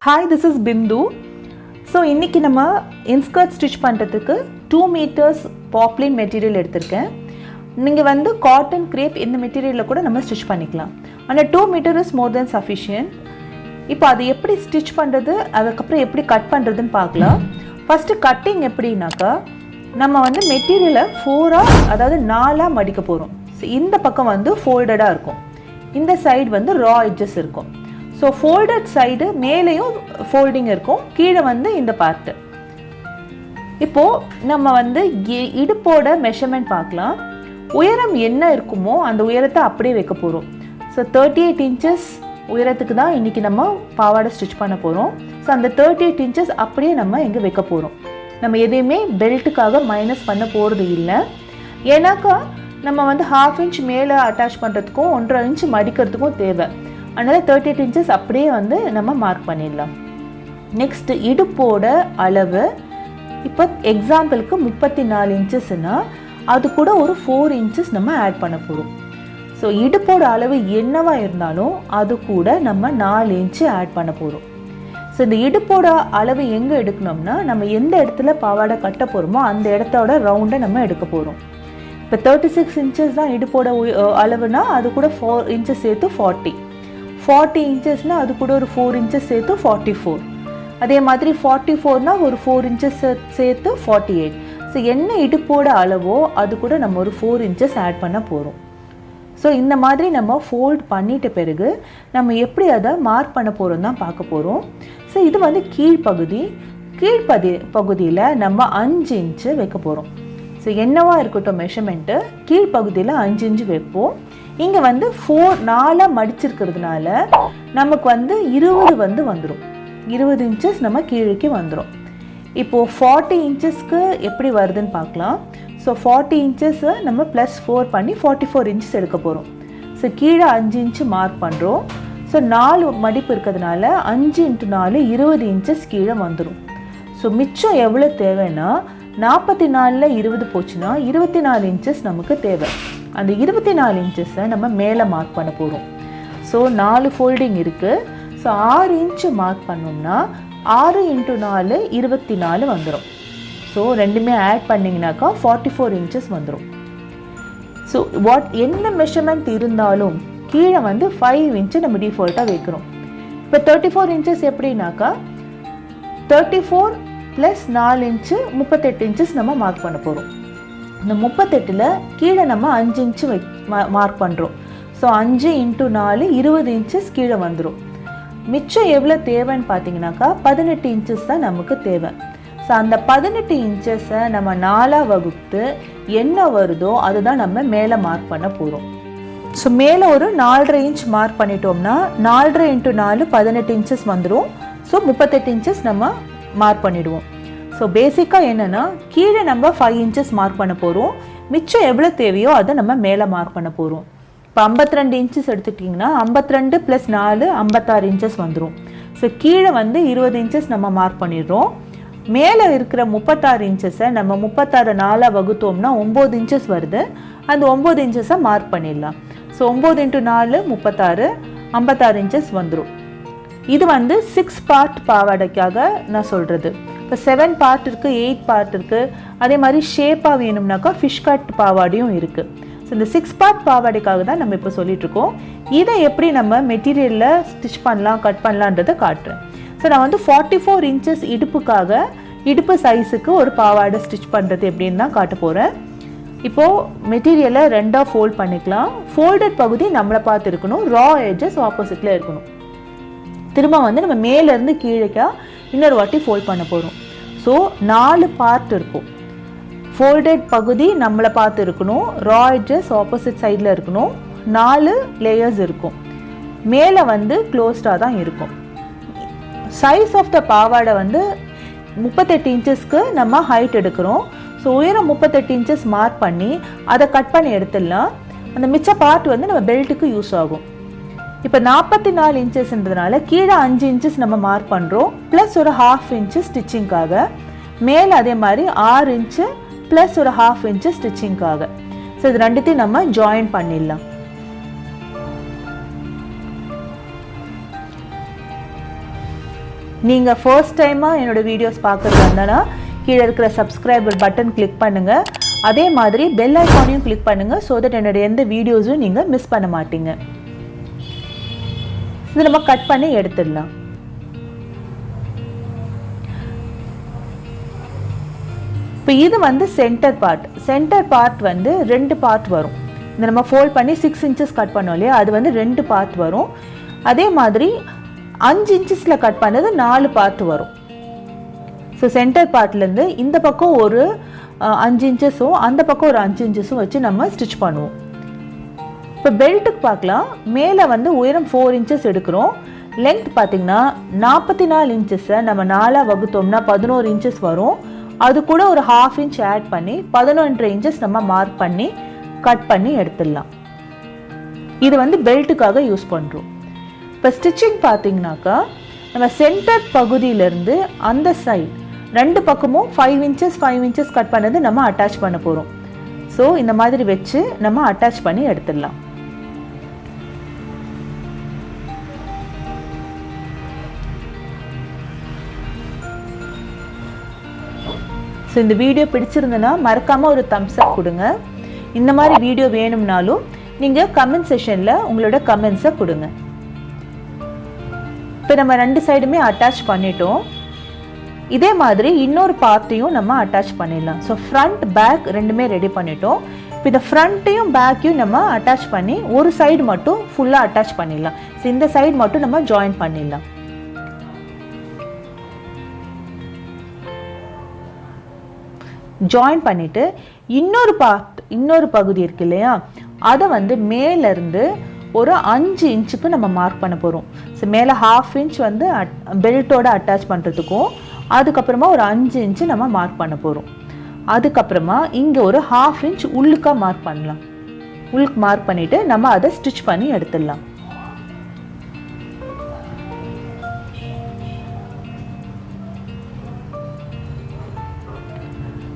Hi, this is Bindu. So இன்னைக்கு நம்ம inskirt stitch பண்றதுக்கு 2 meters poplin material எடுத்துர்க்கேன். நீங்க வந்து cotton crepe இந்த மெட்டீரியல்ல கூட நம்ம ஸ்டிட்ச் பண்ணிக்கலாம். ஆனா 2 meter is more than sufficient. இப்போ அது எப்படி ஸ்டிட்ச் பண்றது அதுக்கு அப்புறம் எப்படி கட் பண்றதுன்னு பார்க்கலாம். ஃபர்ஸ்ட் கட்டிங் எப்படினாக்கா நம்ம வந்து மெட்டீரியலை 4ஆ அதாவது 4ஆ மடிக்க போறோம். இந்த பக்கம் வந்து ஃபோல்டடா இருக்கும். இந்த சைடு வந்து raw edges இருக்கும். So folded side மேலேயும் folding இருக்கும் கீழே வந்து இந்த பார்ட். இப்போ நம்ம வந்து இடுப்போட மெஷர்மென்ட் பார்க்கலாம். உயரம் என்ன இருக்குமோ அந்த உயரத்தை அப்படியே வைக்க போறோம். So 38 inches உயரத்துக்கு தான் இன்னைக்கு நம்ம பாவாடை ஸ்டிட்ச் பண்ண போறோம். So அந்த 38 inches அப்படியே நம்ம எங்க வைக்க போறோம். நம்ம எதையுமே பெல்ட்டுக்காக மைனஸ் பண்ண போறது இல்ல. ஏனாக்கா நம்ம வந்து 1/2 inch மேல அட்டாச் பண்றதுக்கும் 1.5 inch மடிக்கிறதுக்கும் தேவை. அதனால 38 inches அப்படியே வந்து நம்ம மார்க் பண்ணிடலாம். நெக்ஸ்ட் இடுப்போட அளவு இப்போ எக்ஸாம்பிளுக்கு 34 inchesனா அது கூட ஒரு 4 inches நம்ம ஆட் பண்ண போறோம். ஸோ இடுப்போட அளவு என்னவா இருந்தாலும் அது கூட நம்ம 4 inch ஆட் பண்ண போறோம். ஸோ இந்த இடுப்போட அளவு எங்க எடுக்கணும்னா நம்ம எந்த இடத்துல பாவாடை கட்ட போறோமோ அந்த இடத்தோட ரவுண்டை நம்ம எடுக்க போறோம். இப்போ 36 inches தான் இடுப்போட அளவுனா அது கூட 4 inches சேர்த்து 40 inchesனா அது கூட ஒரு 4 inches சேர்த்து 44. அதே மாதிரி 44னா ஒரு 4 inches சேர்த்து 48. ஸோ என்ன இடுப்போட அளவோ அது கூட நம்ம ஒரு 4 inches ஆட் பண்ண போகிறோம். ஸோ இந்த மாதிரி நம்ம ஃபோல்ட் பண்ணிட்ட பிறகு நம்ம எப்படி அதை மார்க் பண்ண போகிறோம் தான் பார்க்க போகிறோம். ஸோ இது வந்து கீழ்ப்பகுதியில் நம்ம 5 inch வைக்க போகிறோம். ஸோ என்னவா இருக்கட்டும் மெஷர்மெண்ட்டு கீழ்ப்பகுதியில் 5 inch வைப்போம். இங்கே வந்து 4 மடிச்சிருக்கிறதுனால நமக்கு வந்து 20 வந்து வந்துடும். 20 inches நம்ம கீழே வந்துடும். இப்போது 40 inchesக்கு எப்படி வருதுன்னு பார்க்கலாம். ஸோ 40 inches நம்ம +4 பண்ணி 44 inches எடுக்க போகிறோம். ஸோ கீழே 5 inch மார்க் பண்ணுறோம். ஸோ 4 மடிப்பு இருக்கிறதுனால 5 × 4 20 inches கீழே வந்துடும். ஸோ மிச்சம் எவ்வளோ தேவைன்னா 44ல் 20 போச்சுன்னா 24 inches நமக்கு தேவை. அந்த 24 inchesை நம்ம மேலே மார்க் பண்ண போகிறோம். ஸோ 4 ஃபோல்டிங் இருக்குது. ஸோ 6 inch மார்க் பண்ணோம்னா 6 × 4 24 வந்துடும். ஸோ ரெண்டுமே ஆட் பண்ணிங்கனாக்கா 44 inches வந்துடும். ஸோ என்ன மெஷர்மெண்ட் இருந்தாலும் கீழே வந்து 5 inch நம்ம டிஃபால்ட்டாக வைக்கிறோம். இப்போ 34 inches எப்படின்னாக்கா 34 + 4 inch 38 inches நம்ம மார்க் பண்ண போகிறோம். இந்த 38ல் கீழே நம்ம 5 inch மார்க் பண்ணுறோம். ஸோ 5 × 4 20 inches கீழே வந்துடும். மிச்சம் எவ்வளோ தேவைன்னு பார்த்தீங்கன்னாக்கா 18 inches தான் நமக்கு தேவை. ஸோ அந்த 18 inchesை நம்ம 4ஆக வகுத்து என்ன வருதோ அதுதான் நம்ம மேலே மார்க் பண்ண போகிறோம். ஸோ மேலே ஒரு 4.5 inch மார்க் பண்ணிட்டோம்னா 4.5 × 4 18 inches வந்துடும். ஸோ 38 inches நம்ம மார்க் பண்ணிடுவோம். ஸோ பேசிக்காக என்னென்னா கீழே நம்ம 5 inches மார்க் பண்ண போகிறோம். மிச்சம் எவ்வளோ தேவையோ அதை நம்ம மேலே மார்க் பண்ண போகிறோம். இப்போ 52 inches எடுத்துக்கிட்டிங்கன்னா 52 + 4 56 inches வந்துடும். ஸோ கீழே வந்து 20 inches நம்ம மார்க் பண்ணிடுறோம். மேலே இருக்கிற 36 inchesை நம்ம 36 4ஆக வகுத்தோம்னா 9 inches வருது. அந்த 9 inchesை மார்க் பண்ணிடலாம். ஸோ 9 × 4 36 56 inches வந்துடும். இது வந்து 6 part பாவாடைக்காக நான் சொல்கிறது. இப்போ 7 part இருக்குது, 8 part இருக்குது. அதே மாதிரி ஷேப்பாக வேணும்னாக்கா ஃபிஷ் கட் பாவாடையும் இருக்குது. ஸோ இந்த 6 part பாவாடைக்காக தான் நம்ம இப்போ சொல்லிகிட்ருக்கோம். இதை எப்படி நம்ம மெட்டீரியலில் ஸ்டிச் பண்ணலாம் கட் பண்ணலான்றதை காட்டுறேன். ஸோ நான் வந்து 44 inches இடுப்பு சைஸுக்கு ஒரு பாவாடை ஸ்டிச் பண்ணுறது எப்படின்னு தான் காட்ட போகிறேன். இப்போது மெட்டீரியலை 2ஆக ஃபோல்ட் பண்ணிக்கலாம். ஃபோல்டட் பகுதி நம்மளை பார்த்து இருக்கணும், ரா எட்ஜஸ் ஆப்போசிட்டில் இருக்கணும். திரும்ப வந்து நம்ம மேலேருந்து கீழேக்கா இன்னொரு வாட்டி ஃபோல்ட் பண்ண போகிறோம். ஸோ 4 பார்ட் இருக்கும். ஃபோல்டட் பகுதி நம்மளை பார்த்து இருக்கணும், ரா எட்ஜஸ் ஆப்போசிட் சைடில் இருக்கணும், 4 லேயர்ஸ் இருக்கும். மேலே வந்து க்ளோஸ்டாக தான் இருக்கும். சைஸ் ஆஃப் த பாவாடை வந்து 38 inchesக்கு நம்ம ஹைட் எடுக்கிறோம். ஸோ உயரம் 38 inches மார்க் பண்ணி அதை கட் பண்ணி எடுத்துடலாம். அந்த மிச்ச பார்ட் வந்து நம்ம பெல்ட்டுக்கு யூஸ் ஆகும். இப்போ 44 inchesன்றதுனால கீழே 5 inches நம்ம மார்க் பண்ணுறோம், ப்ளஸ் ஒரு 1/2 inch ஸ்டிச்சிங்காக. மேலே அதே மாதிரி 6 inch ப்ளஸ் ஒரு 1/2 inch ஸ்டிச்சிங்காக. ஸோ இது ரெண்டுத்தையும் நம்ம ஜாயின் பண்ணிடலாம். நீங்கள் ஃபர்ஸ்ட் டைமாக என்னோடய வீடியோஸ் பார்க்குறதா இருந்தாலும் கீழே இருக்கிற சப்ஸ்கிரைபர் பட்டன் கிளிக் பண்ணுங்கள். அதே மாதிரி பெல் ஐக்கானையும் கிளிக் பண்ணுங்கள். ஸோ தட் என்னோடய எந்த வீடியோஸும் நீங்கள் மிஸ் பண்ண மாட்டீங்க. இது நம்ம கட் பண்ணி எடுத்துடலாம். இப்போ இது வந்து சென்டர் பார்ட் வந்து 2 பார்ட் வரும். இந்த நம்ம ஃபோல்ட் பண்ணி 6 இன்ச்சஸ் கட் பண்ணோம் இல்லையா, அது வந்து 2 பார்ட் வரும். அதே மாதிரி 5 இன்ச்சஸில் கட் பண்ணது 4 பார்ட் வரும். ஸோ சென்டர் பார்ட்லேருந்து இந்த பக்கம் ஒரு 5 இன்ச்சஸும் அந்த பக்கம் ஒரு 5 இன்ச்சஸும் வச்சு நம்ம ஸ்டிச் பண்ணுவோம். இப்போ பெல்ட்டுக்கு பார்க்கலாம். மேலே வந்து உயரம் 4 இன்ச்சஸ் எடுக்கிறோம். லென்த் பார்த்திங்கன்னா 44 இன்ச்சஸை நம்ம 4 வகுத்தோம்னா 11 இன்ச்சஸ் வரும். அது கூட ஒரு 1/2 இன்ச் ஆட் பண்ணி 11.5 இன்ச்சஸ் நம்ம மார்க் பண்ணி கட் பண்ணி எடுத்துடலாம். இது வந்து பெல்ட்டுக்காக யூஸ் பண்ணுறோம். இப்போ ஸ்டிச்சிங் பார்த்தீங்கன்னாக்கா நம்ம சென்டர் பகுதியிலேருந்து அந்த சைட் 2 பக்கமும் 5 இன்ச்சஸ் கட் பண்ணது நம்ம அட்டாச் பண்ண போகிறோம். ஸோ இந்த மாதிரி வச்சு நம்ம அட்டாச் பண்ணி எடுத்துடலாம். ஸோ இந்த வீடியோ பிடிச்சிருந்ததுன்னா மறக்காமல் ஒரு தம்ஸ் அப் கொடுங்க. இந்த மாதிரி வீடியோ வேணும்னாலும் நீங்கள் கமெண்ட் செஷனில் உங்களோட கமெண்ட்ஸை கொடுங்க. இப்போ நம்ம 2 சைடுமே அட்டாச் பண்ணிட்டோம். இதே மாதிரி இன்னொரு பார்ட்டையும் நம்ம அட்டாச் பண்ணிடலாம். ஸோ ஃப்ரண்ட் பேக் ரெண்டுமே ரெடி பண்ணிட்டோம். இப்போ இந்த ஃப்ரண்ட்டையும் பேக்கையும் நம்ம அட்டாச் பண்ணி ஒரு சைடு மட்டும் ஃபுல்லாக அட்டாச் பண்ணிடலாம். ஸோ இந்த சைடு மட்டும் நம்ம ஜாயின் பண்ணிடலாம். ஜாயின் பண்ணிவிட்டு இன்னொரு பகுதி இருக்கு இல்லையா, அதை வந்து மேலேருந்து ஒரு 5 இன்ச்சுக்கு நம்ம மார்க் பண்ண போகிறோம். ஸோ மேலே 1/2 இன்ச் வந்து பெல்ட்டோட அட்டாச் பண்ணுறதுக்கும், அதுக்கப்புறமா ஒரு 5 இன்ச்சு நம்ம மார்க் பண்ண போகிறோம். அதுக்கப்புறமா இங்கே ஒரு 1/2 இன்ச் உள்ளுக்காக மார்க் பண்ணலாம். உள்ளுக்கு மார்க் பண்ணிவிட்டு நம்ம அதை ஸ்டிச் பண்ணி எடுத்துடலாம்.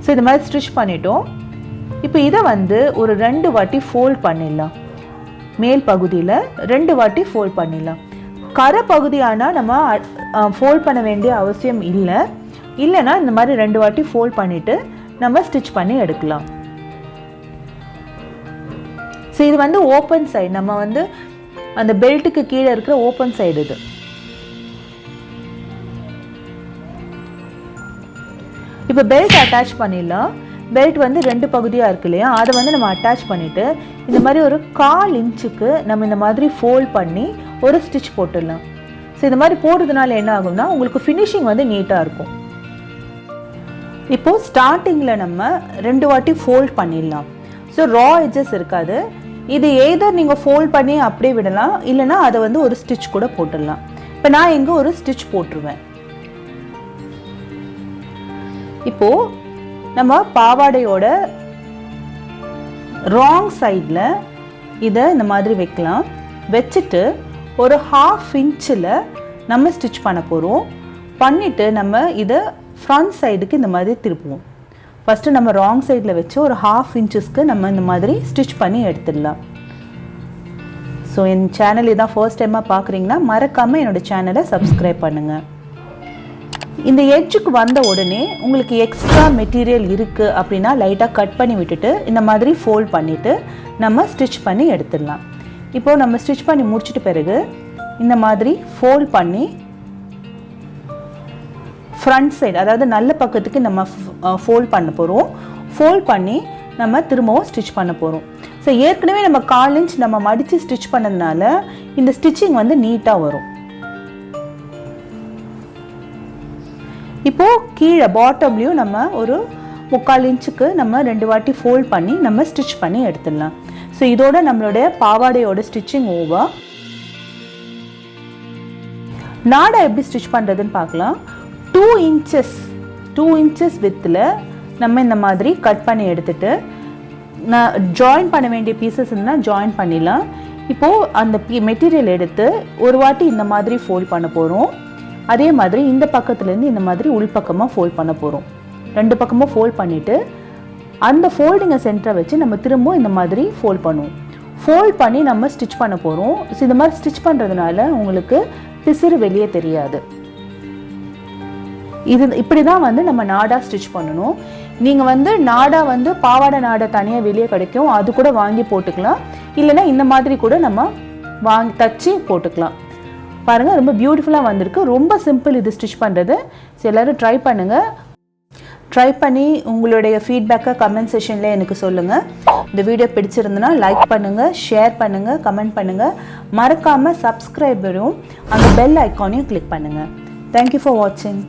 ஸோ இது மாதிரி ஸ்டிச் பண்ணிட்டோம். இப்போ இதை வந்து ஒரு 2 வாட்டி ஃபோல்ட் பண்ணிடலாம். மேல் பகுதியில் 2 வாட்டி ஃபோல்ட் பண்ணிடலாம். கரை பகுதியானால் நம்ம ஃபோல்ட் பண்ண வேண்டிய அவசியம் இல்லைன்னா இந்த மாதிரி 2 வாட்டி ஃபோல்ட் பண்ணிவிட்டு நம்ம ஸ்டிச் பண்ணி எடுக்கலாம். ஸோ இது வந்து ஓப்பன் சைடு, நம்ம வந்து அந்த பெல்ட்டுக்கு கீழே இருக்கிற ஓப்பன் சைடு இது. இப்போ பெல்ட் அட்டாச் பண்ணிடலாம். பெல்ட் வந்து 2 பகுதியாக இருக்கு இல்லையா, அதை வந்து நம்ம அட்டாச் பண்ணிவிட்டு இந்த மாதிரி ஒரு 1/4 இன்ச்சுக்கு நம்ம இந்த மாதிரி ஃபோல்ட் பண்ணி ஒரு ஸ்டிச் போட்டுடலாம். ஸோ இந்த மாதிரி போடுறதுனால என்ன ஆகும்னா உங்களுக்கு ஃபினிஷிங் வந்து நீட்டாக இருக்கும். இப்போது ஸ்டார்டிங்கில் நம்ம 2 வாட்டி ஃபோல்ட் பண்ணிடலாம். ஸோ ரா எட்ஜஸ் இருக்காது. இது எய்தர் நீங்கள் ஃபோல்ட் பண்ணி அப்படியே விடலாம், இல்லைனா அதை வந்து ஒரு ஸ்டிச் கூட போட்டுடலாம். இப்போ நான் இங்கே ஒரு ஸ்டிச் போட்டுருவேன். இப்போது நம்ம பாவாடையோட ராங் சைடில் இதை இந்த மாதிரி வைக்கலாம். வச்சுட்டு ஒரு 1/2 இன்ச்சில் நம்ம ஸ்டிச் பண்ண போகிறோம். பண்ணிவிட்டு நம்ம இதை ஃப்ரண்ட் சைடுக்கு இந்த மாதிரி திருப்புவோம். ஃபஸ்ட்டு நம்ம ராங் சைடில் வச்சு ஒரு 1/2 இன்ச்சஸ்க்கு நம்ம இந்த மாதிரி ஸ்டிச் பண்ணி எடுத்துடலாம். ஸோ என் சேனல் இதான் ஃபர்ஸ்ட் டைமாக பார்க்குறீங்கன்னா மறக்காமல் என்னோடய சேனலை சப்ஸ்கிரைப் பண்ணுங்கள். இந்த எட்ஜுக்கு வந்த உடனே உங்களுக்கு எக்ஸ்ட்ரா மெட்டீரியல் இருக்குது அப்படின்னா லைட்டாக கட் பண்ணி விட்டுட்டு இந்த மாதிரி ஃபோல்ட் பண்ணிவிட்டு நம்ம ஸ்டிச் பண்ணி எடுத்துடலாம். இப்போது நம்ம ஸ்டிச் பண்ணி முடிச்சிட்ட பிறகு இந்த மாதிரி ஃபோல்ட் பண்ணி ஃப்ரண்ட் சைடு, அதாவது நல்ல பக்கத்துக்கு நம்ம ஃபோல்ட் பண்ண போகிறோம். ஃபோல்ட் பண்ணி நம்ம திரும்பவும் ஸ்டிச் பண்ண போகிறோம். ஸோ ஏற்கனவே நம்ம 1/4 இன்ச் நம்ம மடித்து ஸ்டிச் பண்ணதுனால இந்த ஸ்டிச்சிங் வந்து நீட்டாக வரும். இப்போது கீழே பாட்டம்லேயும் நம்ம ஒரு 3/4 இன்ச்சுக்கு நம்ம 2 வாட்டி ஃபோல்ட் பண்ணி நம்ம ஸ்டிச் பண்ணி எடுத்துடலாம். ஸோ இதோட நம்மளுடைய பாவாடையோட ஸ்டிச்சிங் ஓவர். நாடா எப்படி ஸ்டிச் பண்ணுறதுன்னு பார்க்கலாம். 2 இன்ச்சஸ் வித்தில் நம்ம இந்த மாதிரி கட் பண்ணி எடுத்துட்டு நான் ஜாயின் பண்ண வேண்டிய பீசஸ் இருந்தால் ஜாயின் பண்ணிடலாம். இப்போது அந்த மெட்டீரியல் எடுத்து ஒரு வாட்டி இந்த மாதிரி ஃபோல்ட் பண்ண போகிறோம். அதே மாதிரி இந்த பக்கத்துலேருந்து இந்த மாதிரி உள்பக்கமாக ஃபோல்ட் பண்ண போகிறோம். 2 பக்கமும் ஃபோல்ட் பண்ணிவிட்டு அந்த ஃபோல்டிங்கை சென்டரை வச்சு நம்ம திரும்பவும் இந்த மாதிரி ஃபோல்ட் பண்ணுவோம். ஃபோல்ட் பண்ணி நம்ம ஸ்டிச் பண்ண போகிறோம். ஸோ இந்த மாதிரி ஸ்டிச் பண்ணுறதுனால உங்களுக்கு பிசுறு வெளியே தெரியாது. இது இப்படி தான் வந்து நம்ம நாடா ஸ்டிச் பண்ணணும். நீங்கள் வந்து நாடா வந்து பாவாடை நாடா தனியாக வெளியே கிடைக்கும், அது கூட வாங்கி போட்டுக்கலாம். இல்லைன்னா இந்த மாதிரி கூட நம்ம தச்சு போட்டுக்கலாம். பாருங்கள், ரொம்ப பியூட்டிஃபுல்லாக வந்திருக்கு. ரொம்ப சிம்பிள் இது ஸ்டிச் பண்ணுறது. ஸோ எல்லோரும் ட்ரை பண்ணுங்கள். ட்ரை பண்ணி உங்களுடைய ஃபீட்பேக்கை கமெண்ட் செஷனில் எனக்கு சொல்லுங்கள். இந்த வீடியோ பிடிச்சிருந்தனா லைக் பண்ணுங்கள், ஷேர் பண்ணுங்கள், கமெண்ட் பண்ணுங்கள். மறக்காமல் சப்ஸ்கிரைபரும் அந்த பெல் ஐக்கானையும் கிளிக் பண்ணுங்கள். தேங்க்யூ ஃபார் வாட்சிங்.